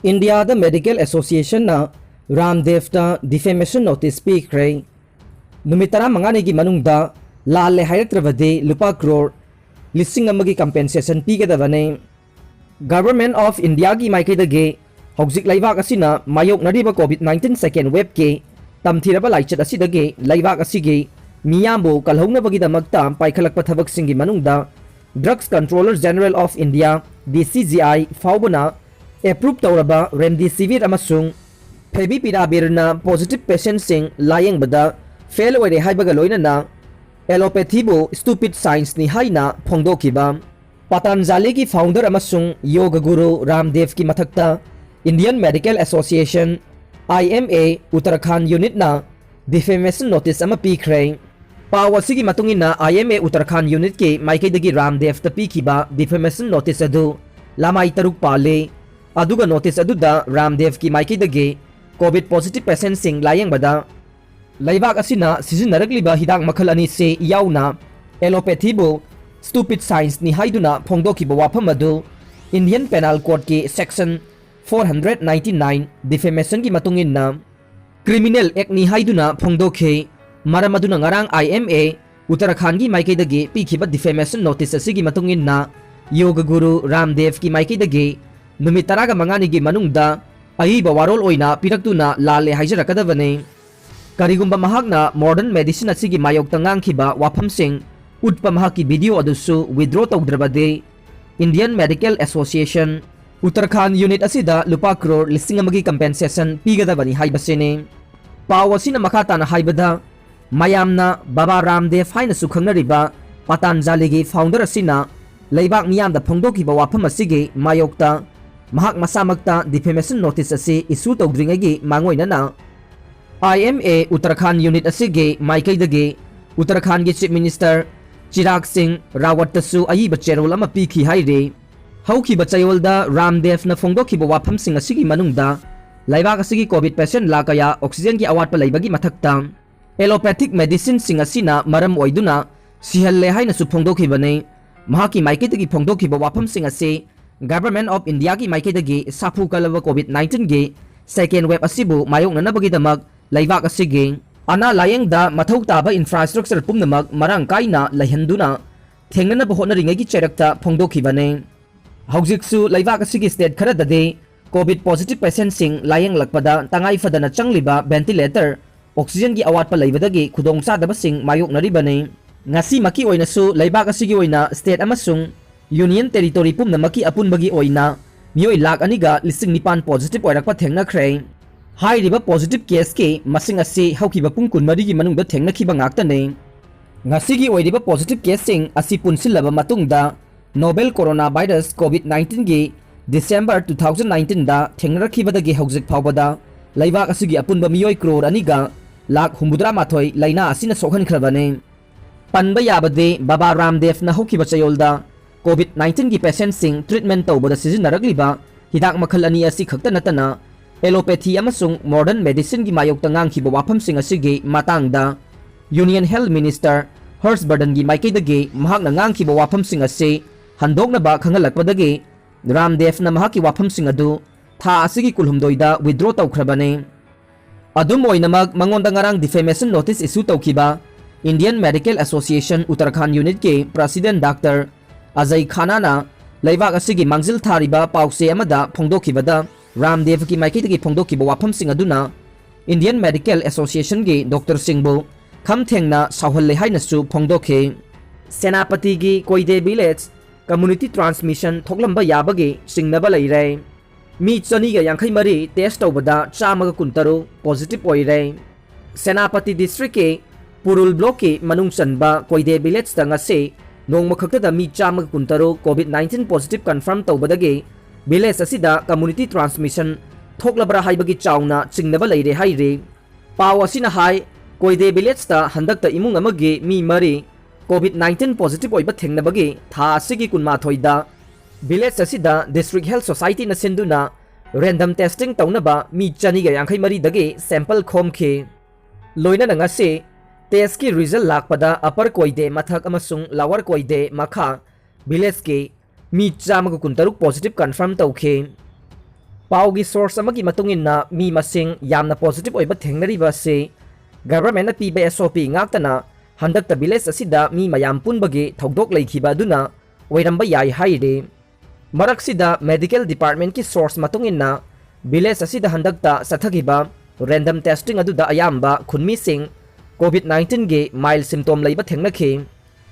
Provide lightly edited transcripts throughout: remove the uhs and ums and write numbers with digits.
India the medical association ना रामदेव ता defamation notice पीख्रे नुमितरा मंगाने की मनुंगदा लाल ले हायरत्रबदे लुपा करोड़ लिसिंग अमगी कंपेंसेशन पीगदबने गवर्नमेंट ऑफ इंडिया की माइकैदगे हौजिक लैबाक असिना मायोकनरिबा कोविड-19 सेकेंड वेब के तमथिरबा लाइचत असिदगे लैबाक असिगे मियामबो कलहौनबगीदमक्ता पाइखलकपा थबकसिंगी मनुंगदा drugs controller general of India DCGI फाउबना एप्रूव तौरबा रेमडेसिविर अमसुंग फेविपिराविरना पॉजिटिव पेशेंट सिंग लायेंगबदा फेल ओइरे हाइबगा लोइनना एलोपैथीबो स्टूपिड साइंस नि हाइना फोंदोखिबा पतंजलि की फाउंडर अमसुंग योग गुरु रामदेव की मथक्ता Indian Medical Association IMA Uttarakhand unit ना डिफेमेशन नोटिस अमा पीख्रे पाव असिगी मतुंगिना IMA उत्तराखंड यूनिट के माइकैदगी रामदेव ता पीखिबा डिफेमेशन नोटिस अदु लामाई तरुक पाले अदुगा नोटिस अदुदा रामदेव की माइकैदगे कोविड पॉजिटिव पेशेंट सिंग लायेंगबदा लैबाक असिना सिजिनरगलिबा हिदाक मखल अनि से याउना एलोपैथीबो स्टूपिड साइंस नि हाइदुना फोंदोखिबा वाफम अदु इंडियन पेनल कोड के सेक्शन 499 डिफेमेशन की मतुंगिना क्रिमिनल एक्ट नि हाइदुना फोंदोखे मरम अदुना ngarang IMA उत्तराखंड की माइकैदगे पीखिबा डिफेमेशन नोटिस असिगी मतुंगिना योग गुरु रामदेव की माइकैदगे नुमित तरागा मंगानी की मनुंगदा अईबा वारोल ओइना पिरक्तुना लाले हाइजरकदबने करिगुंबा महाकना मॉडर्न मेडिसिन असिगी मायोक्ता ngangiba wafamsing utpa mahaki video adusu withdraw tawdrabade Indian Medical Association Uttarakhand unit असिदा लुपा करोड़ लिसिंग अमगी कंपेंसेशन पीगदबनी हाइबसेने पाव असिना मखाताना हाइबदा मयामना बाबा रामदेव हाइना सुखंगनरिबा पतंजलि की फाउंडर असिना लैबाक मियामदा फोंदोखिबा वाफम असिगे मायोक्ता महाक मसामक्ता डिफेमेशन नोटिस असी इशू तौद्रिंगगी मांगोइनना IMA उत्तराखंड यूनिट असिगे माइकैदगे उत्तराखंड के चीफ मिनिस्टर चिराग सिंह रावत तसु अयिबा चेरोल अमा पीखी हाइरे हौखिबा चयोलदा रामदेव न फोंदोखिबा वाफम सिंह असिगी मनुंगदा लैबाक असिगी कोविड पेशेंट लाकया ऑक्सीजन की अवाटपा लैबगी मथक्ता एलोपैथिक मेडिसिन सिंह असिना मरम ओइदुना सिहल्ले हाइनसु फोंदोखिबने महाकी माइकैदगी फोंदोखिबा वाफम सिंह असे गवर्नमेंट ऑफ इंडिया की माइकैदगी साफु कलबा कोविड-19 गे सेकेंड वेब असिबु मायोकनबगीदमक लैबाक असिगे अना लायेंगदा मथौ ताबा इंफ्रास्ट्रक्चर पुमनमक मरांग काइना लैहंदुना थेंगनब होनरिंगगी चेरक्ता फोंदोखिबने हौजिकसु लैबाक असिगी स्टेट खरददे कोविड पॉजिटिव पेशेंट सिंग लायेंग लकपदा तंगाई फदना चंगलिबा वेंटिलेटर ऑक्सीजन की अवाटपा लैबदगी खुदोंचादबा सिंग मायोकनरिबने ngasi maki oina su laibak asigi oina state amasung union territory pumnamaki apunbagi oina mioi lak aniga lising nipan positive oirakpa thengna khrei hai riba positive case ke masing asi haukiba pung kunmari gi manungda thengna khiba ngakta ne ngasi gi oiriba positive case sing asi punsilaba matungda novel coronavirus covid-19 gi december 2019 da thengna khibada gi haujik phawbada laibak asigi apunba mioi crore aniga lak humudra mathoi laina asina sokhan khrabane पनबा याबदे बाबा रामदेव न होखिबा चयोलदा कोविड-19 की patient सिंग treatment तौबदा सिजिनरगलिबा हिदाक मखल अनि असि खक्ता नतना allopathy अमसुंग modern medicine की मायोक्ता ngangiba वाफम सिंग असिगे मातांगदा union health minister Harshvardhan की माइकैदगे महाकना ngangiba वाफम सिंग असे हंदोकनबा खंगलकपदगे रामदेव न महाकी वाफम सिंग अदु था असिगी कुलहुमदोइदा विथड्रॉ तौखरबने अदुम ओइनमक मंगोंदा ngarang डिफेमेशन नोटिस इशू तौखिबा Indian Medical Association Uttarakhand unit के प्रेसिडेंट डॉक्टर अजय खाना लैबाक असिगी मांगजिल थारिबा पाउसे अमदा फोंदोखिबदा रामदेव की माइकैदगी फोंदोखिबा वाफम सिंग अदुना इंडियन मेडिकल एसोसिएशन के डॉक्टर सिंहबु खमथेंगना सावहल्ले हाइनसु फोंदोखे सेनापति की कोइदे विलेज कम्युनिटी ट्रांसमिशन थोकलंबा याबगे सिंगनबा लैरे मी चनीगा यांखै मरी टेस्ट तौबदा चामगा कुंतरो पॉजिटिव ओइरे सेनापति डिस्ट्रिक्ट के पुरुल ब्लॉक के मनुंग चनबा कोइदे विलेज तंग से नोंग खक्तदा मी चामग कुंतरो कोविड-19 पॉजिटिव कंफर्म तौबदगे विलेज असिदा कम्युनिटी ट्रांसमिशन थोकलबरा हाइबगी चाउना चिंगनबा लैरे हाइरे पाव असिना हाई कोइदे विलेज ता हंदकता इमुंग अमगे मी मरी कोविड-19 पॉजिटिव ओइबा थेंगनबगे था असिगी कुनमाथोइदा विलेज असिदा डिस्ट्रिक्ट हेल्थ सोसाइटी न सिंदुना रैंडम टेस्टिंग तौनबा मी चनीगा यांखै मरी दगे सैंपल खोमखे लोइना नंगासे टेस्ट की रिजल्ट लापदा अपर कोइदे मथक अमसुंग लावर कोइदे मखा विलेज के मी चामग कुंतरुक पॉजिटिव कंफर्म तौखे ꯄꯥꯎꯒꯤ ꯁꯣꯔꯁ ꯑꯃꯒꯤ ꯃꯇꯨꯡ ꯏꯟꯅ ꯃꯤ ꯃꯁꯤꯡ ꯌꯥꯝꯅ ꯄꯣꯖꯤꯇꯤꯚ ꯑꯣꯏꯕ ꯊꯦꯡꯅꯔꯤꯕ ꯑꯁꯤ ꯒꯚꯔꯟꯃꯦꯟꯠꯅ ꯄꯤꯕ SOP ꯉꯥꯛꯇꯅ ꯍꯟꯗꯛꯇ ꯚꯤꯂꯦꯖ ꯑꯁꯤꯗ ꯃꯤ ꯃꯌꯥꯝ ꯄꯨꯟꯕꯒꯤ ꯊꯧꯗꯣꯛ ꯂꯩꯈꯤꯕ ꯑꯗꯨꯅ ꯑꯣꯏꯔꯝꯕ ꯌꯥꯏ ꯍꯥꯏꯔꯤ꯫ ꯃꯔꯛꯁꯤꯗ ꯃꯦꯗꯤꯀꯦꯜ ꯗꯤꯄꯥꯔꯠꯃꯦꯟꯠꯀꯤ ꯁꯣꯔꯁ ꯃꯇꯨꯡ ꯏꯟꯅ ꯚꯤꯂꯦꯖ ꯑꯁꯤꯗ ꯍꯟꯗꯛꯇ ꯆꯠꯊꯈꯤꯕ ꯔꯦꯟꯗꯝ ꯇꯦꯁꯇꯤꯡ ꯑꯗꯨꯗ ꯑꯌꯥꯝꯕ ꯈꯨꯟꯃꯤꯁꯤꯡ COVID-19ꯒꯤ ꯃꯥꯏꯜ ꯁꯤꯝꯇꯣꯝ ꯂꯩꯕ ꯊꯦꯡꯅꯈꯤ꯫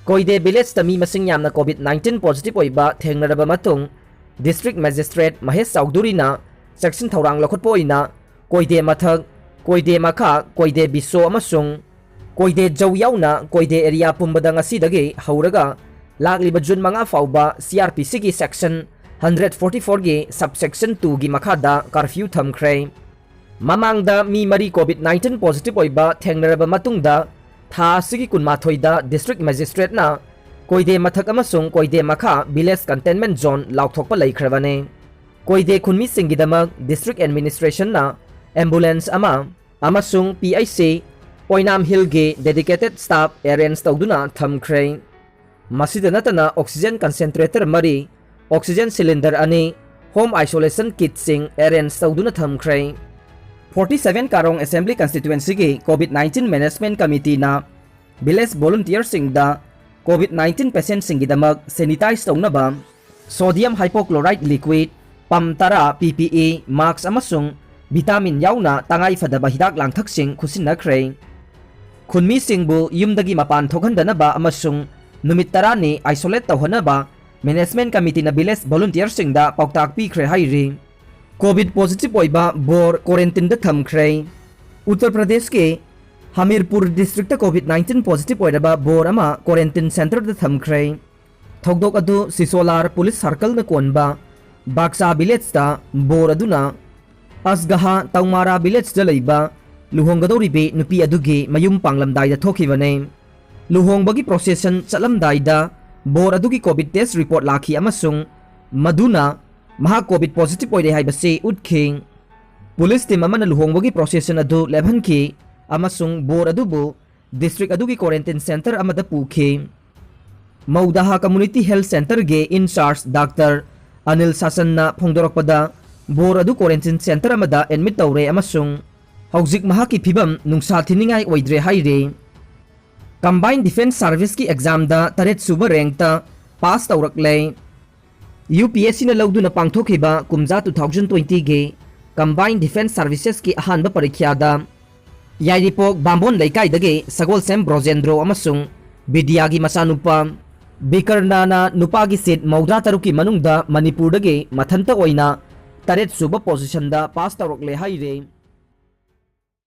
ꯀꯣꯏꯗꯦ ꯚꯤꯂꯦꯖꯇ ꯃꯤ ꯃꯁꯤꯡ ꯌꯥꯝꯅ COVID-19 ꯄꯣꯖꯤꯇꯤꯚ ꯑꯣꯏꯕ ꯊꯦꯡꯅꯔꯕ ꯃꯇꯨꯡ ꯗꯤꯁꯇ꯭ꯔꯤꯛ ꯃꯦꯖꯤꯁꯇ꯭ꯔꯦꯠ ꯃꯍꯦꯁ ꯆꯧꯙꯨꯔꯤꯅ ꯆꯦꯛꯁꯤꯟ ꯊꯧꯔꯥꯡ ꯂꯧꯈꯠꯄ ꯑꯣꯏꯅ ꯀꯣꯏꯗꯦ ꯃꯊꯛ, ꯀꯣꯏꯗꯦ ꯃꯈꯥ, ꯀꯣꯏꯗꯦ ꯕꯤꯁꯣ ꯑꯃꯁꯨꯡ ꯀꯣꯏꯗꯦ ꯖꯧ ꯌꯥꯎꯅ ꯀꯣꯏꯗꯦ ꯑꯦꯔꯤꯌꯥ ꯄꯨꯝꯕꯗ ꯉꯁꯤꯗꯒꯤ ꯍꯧꯔꯒ ꯂꯥꯛꯂꯤꯕ ꯖꯨꯟ 5 ꯐꯥꯎꯕ CRPCꯒꯤ ꯁꯦꯛꯁꯟ 144ꯒꯤ ꯁꯕꯁꯦꯛꯁꯟ 2ꯒꯤ ꯃꯈꯥꯗ ꯀꯔꯐ꯭ꯌꯨ ꯊꯝꯈ꯭ꯔꯦ꯫ ꯃꯃꯥꯡꯗ ꯃꯤ 3 COVID-19 ꯄꯣꯖꯤꯇꯤꯚ ꯑꯣꯏꯕ ꯊꯦꯡꯅꯔꯕ ꯃꯇꯨꯡꯗ ꯊꯥ ꯑꯁꯤꯒꯤ 12ꯗ ꯗꯤꯁꯇ꯭ꯔꯤꯛ ꯃꯦꯖꯤꯁꯇ꯭ꯔꯦꯠꯅ ꯀꯣꯏꯗꯦ ꯃꯊꯛ ꯑꯃꯁꯨꯡ ꯀꯣꯏꯗꯦ ꯃꯈꯥ ꯚꯤꯂꯦꯖ ꯀꯟꯇꯦꯟꯃꯦꯟꯠ ꯖꯣꯟ ꯂꯥꯎꯊꯣꯛꯄ ꯂꯩꯈ꯭ꯔꯕꯅꯤ꯫ ꯀꯣꯏꯗꯦ ꯈꯨꯟꯃꯤꯁꯤꯡꯒꯤꯗꯃꯛ ꯗꯤꯁꯇ꯭ꯔꯤꯛ ꯑꯦꯗꯃꯤꯅꯤꯁꯇ꯭ꯔꯦꯁꯟꯅ ꯑꯦꯝꯕꯨꯂꯦꯟꯁ ꯑꯃ ꯑꯃꯁꯨꯡ PIC ꯑꯣꯏꯅꯥꯝ ꯍꯤꯜꯒꯤ ꯗꯦꯗꯤꯀꯦꯇꯦꯗ ꯁ꯭ꯇꯥꯐ ꯑꯦꯔꯦꯟꯖ ꯇꯧꯗꯨꯅ ꯊꯝꯈ꯭ꯔꯦ꯫ ꯃꯁꯤꯗ ꯅꯠꯇꯅ oxygen concentrator 3, oxygen cylinder 2, home isolation ꯀꯤꯠꯁꯤꯡ ꯑꯦꯔꯦꯟꯖ ꯇꯧꯗꯨꯅ ꯊꯝꯈ꯭ꯔꯦ꯫ 47 ꯀꯥꯔꯣꯡ ꯑꯦꯁꯦꯝꯕ꯭ꯂꯤ ꯀꯟꯁꯇꯤꯇ꯭ꯌꯨꯑꯦꯟꯁꯤꯒꯤ COVID-19 ꯃꯦꯅꯦꯖꯃꯦꯟꯠ ꯀꯃꯤꯇꯤꯅ ꯚꯤꯂꯦꯖ ꯚꯣꯂꯨꯟꯇꯤꯌꯔꯁꯤꯡꯗ COVID-19 ꯄꯦꯁꯦꯟꯠꯁꯤꯡꯒꯤꯗꯃꯛ ꯁꯦꯅꯤꯇꯥꯏꯖ ꯇꯧꯅꯕ ꯁꯣꯗꯤꯌꯝ ꯍꯥꯏꯄꯣꯀ꯭ꯂꯣꯔꯥꯏꯠ ꯂꯤꯀ꯭ꯋꯤꯗ, ꯄꯝ 10, PPE, ꯃꯥꯛꯁ ꯑꯃꯁꯨꯡ ꯚꯤꯇꯥꯃꯤꯟ ꯌꯥꯎꯅ ꯇꯉꯥꯏꯐꯗꯕ ꯍꯤꯗꯥꯛ ꯂꯥꯡꯊꯛꯁꯤꯡ ꯈꯨꯠꯁꯤꯟꯅꯈ꯭ꯔꯦ꯫ ꯈꯨꯟꯃꯤꯁꯤꯡꯕꯨ ꯌꯨꯝꯗꯒꯤ ꯃꯄꯥꯟ ꯊꯣꯛꯍꯟꯗꯅꯕ ꯑꯃꯁꯨꯡ ꯅꯨꯃꯤꯠ 10ꯅꯤ ꯑꯥꯏꯁꯣꯂꯦꯠ ꯇꯧꯍꯟꯅꯕ ꯃꯦꯅꯦꯖꯃꯦꯟꯠ ꯀꯃꯤꯇꯤꯅ ꯚꯤꯂꯦꯖ ꯚꯣꯂꯨꯟꯇꯤꯌꯔꯁꯤꯡꯗ ꯄꯥꯎꯇꯥꯛ ꯄꯤꯈ꯭ꯔꯦ ꯍꯥꯏꯔꯤ꯫ ꯀꯣꯚꯤꯗ ꯄꯣꯖꯤꯇꯤꯚ ꯑꯣꯏꯕ ꯕꯣꯔ ꯀ꯭ꯋꯥꯔꯦꯟꯇꯤꯟꯗ ꯊꯝꯈ꯭ꯔꯦ꯫ ꯎꯠꯇꯔ ꯄ꯭ꯔꯗꯦꯁꯀꯤ ꯍꯃꯤꯔꯄꯨꯔ ꯗꯤꯁꯇ꯭ꯔꯤꯛꯇ COVID-19 ꯄꯣꯖꯤꯇꯤꯚ ꯑꯣꯏꯔꯕ ꯕꯣꯔ ꯑꯃ ꯀ꯭ꯋꯥꯔꯦꯟꯇꯤꯟ ꯁꯦꯟꯇꯔꯗ ꯊꯝꯈ꯭ꯔꯦ꯫ ꯊꯧꯗꯣꯛ ꯑꯗꯨ ꯁꯤꯁꯣꯂꯥꯔ ꯄꯨꯂꯤꯁ ꯁꯥꯔꯀꯜꯅ ꯀꯣꯟꯕ ꯕꯥꯛꯁꯥ ꯚꯤꯂꯦꯖꯇ ꯕꯣꯔ ꯑꯗꯨꯅ ꯑꯁꯒꯍꯥ ꯇꯧꯃꯥꯔꯥ ꯚꯤꯂꯦꯖꯇ ꯂꯩꯕ ꯂꯨꯍꯣꯡꯒꯗꯧꯔꯤꯕꯤ ꯅꯨꯄꯤ ꯑꯗꯨꯒꯤ ꯃꯌꯨꯝ ꯄꯥꯡꯂꯝꯗꯥꯏꯗ ꯊꯣꯛꯈꯤꯕꯅꯤ꯫ ꯂꯨꯍꯣꯡꯕꯒꯤ ꯄ꯭ꯔꯣꯁꯦꯁꯟ ꯆꯠꯂꯝꯗꯥꯏꯗ ꯕꯣꯔ ꯑꯗꯨꯒꯤ ꯀꯣꯚꯤꯗ ꯇꯦꯁ ꯔꯤꯄꯣꯔꯠ ꯂꯥꯛꯈꯤ ꯑꯃꯁꯨꯡ ꯃꯗꯨꯅ ꯃꯍꯥꯛ ꯀꯣꯚꯤꯗ ꯄꯣꯖꯤꯇꯤꯚ ꯑꯣꯏꯔꯦ ꯍꯥꯏꯕꯁꯤ ꯎꯠꯈꯤ꯫ ꯄꯨꯂꯤꯁ ꯇꯤꯝ ꯑꯃꯅ ꯂꯨꯍꯣꯡꯕꯒꯤ ꯄ꯭ꯔꯣꯁꯦꯁꯟ ꯑꯗꯨ ꯂꯦꯞꯍꯟꯈꯤ ꯑꯃꯁꯨꯡ ꯕꯣꯔ ꯑꯗꯨꯕꯨ ꯗꯤꯁꯇ꯭ꯔꯤꯛ ꯑꯗꯨꯒꯤ ꯀ꯭ꯋꯥꯔꯦꯟꯇꯤꯟ ꯁꯦꯟꯇꯔ ꯑꯃꯗ ꯄꯨꯈꯤ꯫ ꯃꯧꯗꯥꯍꯥ ꯀꯝꯃ꯭ꯌꯨꯅꯤꯇꯤ ꯍꯦꯜꯊ ꯁꯦꯟꯇꯔꯒꯤ ꯏꯟꯆꯥꯔꯖ ꯗꯥꯛꯇꯔ ꯑꯅꯤꯜ ꯁꯥꯁꯟꯅ ꯐꯣꯡꯗꯣꯔꯛꯄꯗ ꯕꯣꯔ ꯑꯗꯨ ꯀ꯭ꯋꯥꯔꯦꯟꯇꯤꯟ ꯁꯦꯟꯇꯔ ꯑꯃꯗ ꯑꯦꯗꯃꯤꯠ ꯇꯧꯔꯦ ꯑꯃꯁꯨꯡ ꯍꯧꯖꯤꯛ ꯃꯍꯥꯛꯀꯤ ꯐꯤꯚꯝ ꯅꯨꯡꯁꯥ ꯊꯤꯅꯤꯡꯉꯥꯏ ꯑꯣꯏꯗ꯭ꯔꯦ ꯍꯥꯏꯔꯤ꯫ ꯀꯝꯕꯥꯏꯟ ꯗꯤꯐꯦꯟꯁ ꯁꯥꯔꯚꯤꯁꯀꯤ ꯑꯦꯛꯖꯥꯝꯗ 8 ꯁꯨꯕ ꯔꯦꯡꯛꯇ ꯄꯥꯁ ꯇꯧꯔꯛꯂꯦ꯫ UPSCꯅ ꯂꯧꯗꯨꯅ ꯄꯥꯡꯊꯣꯛꯈꯤꯕ ꯀꯨꯝꯖꯥ 2020ꯒꯤ ꯀꯝꯕꯥꯏꯟ ꯗꯤꯐꯦꯟꯁ ꯁꯥꯔꯚꯤꯁꯦꯁꯀꯤ ꯑꯍꯥꯟꯕ ꯄꯔꯤꯈ꯭ꯌꯥꯗ ꯌꯥꯏꯔꯤꯄꯣꯛ ꯕꯥꯝꯕꯣꯟ ꯂꯩꯀꯥꯏꯗꯒꯤ ꯁꯒꯣꯜꯁꯦꯝ ꯕ꯭ꯔꯣꯖꯦꯟꯗ꯭ꯔꯣ ꯑꯃꯁꯨꯡ ꯕꯤꯗ꯭ꯌꯥꯒꯤ ꯃꯆꯥꯅꯨꯄꯥ ꯕꯤꯀꯔꯅꯥꯅ ꯅꯨꯄꯥꯒꯤ ꯁꯤꯠ 93ꯀꯤ ꯃꯅꯨꯡꯗ ꯃꯅꯤꯄꯨꯔꯗꯒꯤ ꯃꯊꯟꯇ ꯑꯣꯏꯅ 8 ꯁꯨꯕ ꯄꯣꯖꯤꯁꯟꯗ ꯄꯥꯁ ꯇꯧꯔꯛꯂꯦ ꯍꯥꯏꯔꯤ꯫